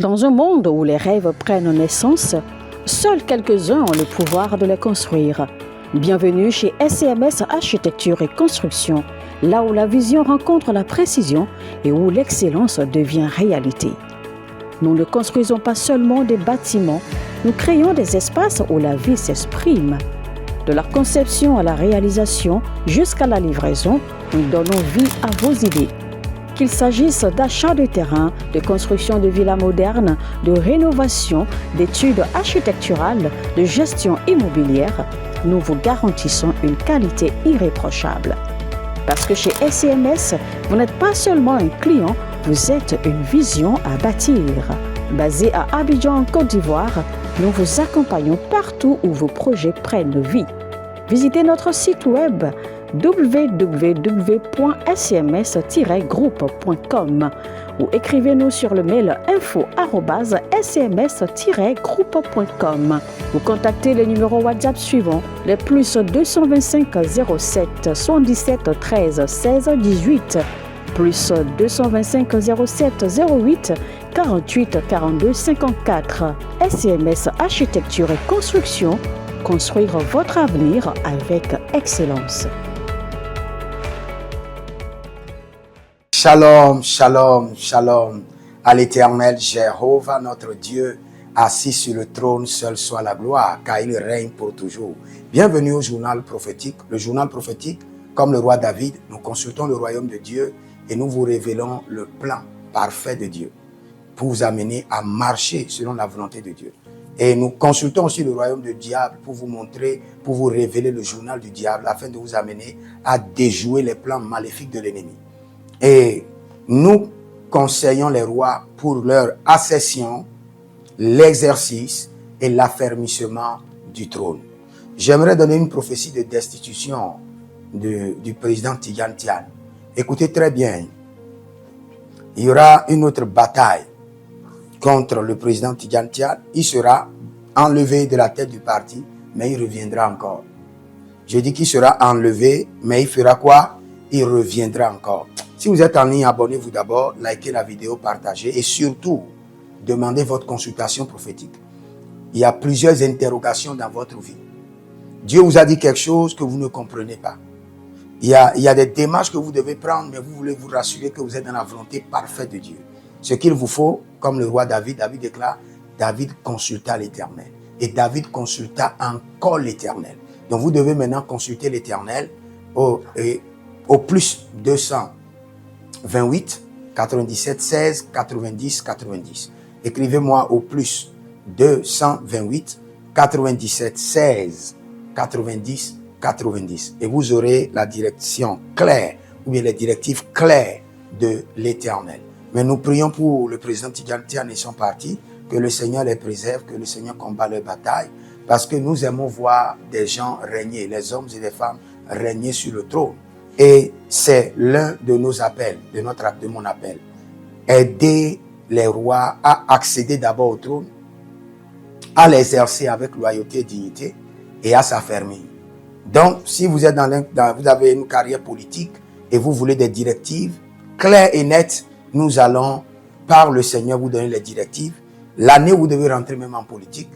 Dans un monde où les rêves prennent naissance, seuls quelques-uns ont le pouvoir de les construire. Bienvenue chez SCMS Architecture et Construction, là où la vision rencontre la précision et où l'excellence devient réalité. Nous ne construisons pas seulement des bâtiments, nous créons des espaces où la vie s'exprime. De la conception à la réalisation jusqu'à la livraison, nous donnons vie à vos idées. Qu'il s'agisse d'achat de terrain, de construction de villas modernes, de rénovation, d'études architecturales, de gestion immobilière, nous vous garantissons une qualité irréprochable. Parce que chez SCMS, vous n'êtes pas seulement un client, vous êtes une vision à bâtir. Basé à Abidjan, en Côte d'Ivoire, nous vous accompagnons partout où vos projets prennent vie. Visitez notre site web www.scms-groupe.com ou écrivez-nous sur le mail info@scms-groupe.com. Vous contactez les numéros WhatsApp suivants, les plus 225 07 77 13 16 18, plus 225 07 08 48 42 54. SCMS Architecture et Construction, construire votre avenir avec excellence. Shalom, shalom, shalom. À l'Éternel, Jéhovah, notre Dieu, assis sur le trône, seul soit la gloire, car il règne pour toujours. Bienvenue au journal prophétique. Le journal prophétique, comme le roi David, nous consultons le royaume de Dieu et nous vous révélons le plan parfait de Dieu pour vous amener à marcher selon la volonté de Dieu. Et nous consultons aussi le royaume du diable pour vous montrer, pour vous révéler le journal du diable afin de vous amener à déjouer les plans maléfiques de l'ennemi. Et nous conseillons les rois pour leur accession, l'exercice et l'affermissement du trône. J'aimerais donner une prophétie de destitution du président Tidjane Tian. Écoutez très bien, il y aura une autre bataille contre le président Tidjane Tian. Il sera enlevé de la tête du parti, mais il reviendra encore. Je dis qu'il sera enlevé, mais il fera quoi? Il reviendra encore. Si vous êtes en ligne, abonnez-vous d'abord, likez la vidéo, partagez et surtout, demandez votre consultation prophétique. Il y a plusieurs interrogations dans votre vie. Dieu vous a dit quelque chose que vous ne comprenez pas. Il y a des démarches que vous devez prendre, mais vous voulez vous rassurer que vous êtes dans la volonté parfaite de Dieu. Ce qu'il vous faut, comme le roi David déclare, David consulta l'Éternel. Et David consulta encore l'Éternel. Donc vous devez maintenant consulter l'Éternel au plus 228 97 16 90 90. Écrivez-moi au plus 228 97 16 90 90. Et vous aurez la direction claire ou bien les directives claires de l'Éternel. Mais nous prions pour le président Tidjane Tian et son parti, que le Seigneur les préserve, que le Seigneur combat leur bataille, parce que nous aimons voir des gens régner, les hommes et les femmes régner sur le trône. Et c'est l'un de nos appels, de mon appel. Aider les rois à accéder d'abord au trône, à l'exercer avec loyauté et dignité et à s'affermir. Donc, si vous êtes vous avez une carrière politique et vous voulez des directives claires et nettes, nous allons, par le Seigneur, vous donner les directives. L'année où vous devez rentrer même en politique,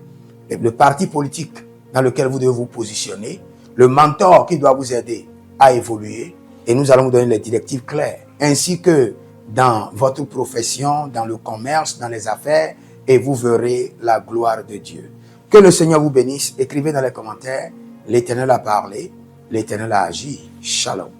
le parti politique dans lequel vous devez vous positionner, le mentor qui doit vous aider à évoluer, et nous allons vous donner les directives claires, ainsi que dans votre profession, dans le commerce, dans les affaires, et vous verrez la gloire de Dieu. Que le Seigneur vous bénisse. Écrivez dans les commentaires, l'Éternel a parlé, l'Éternel a agi. Shalom.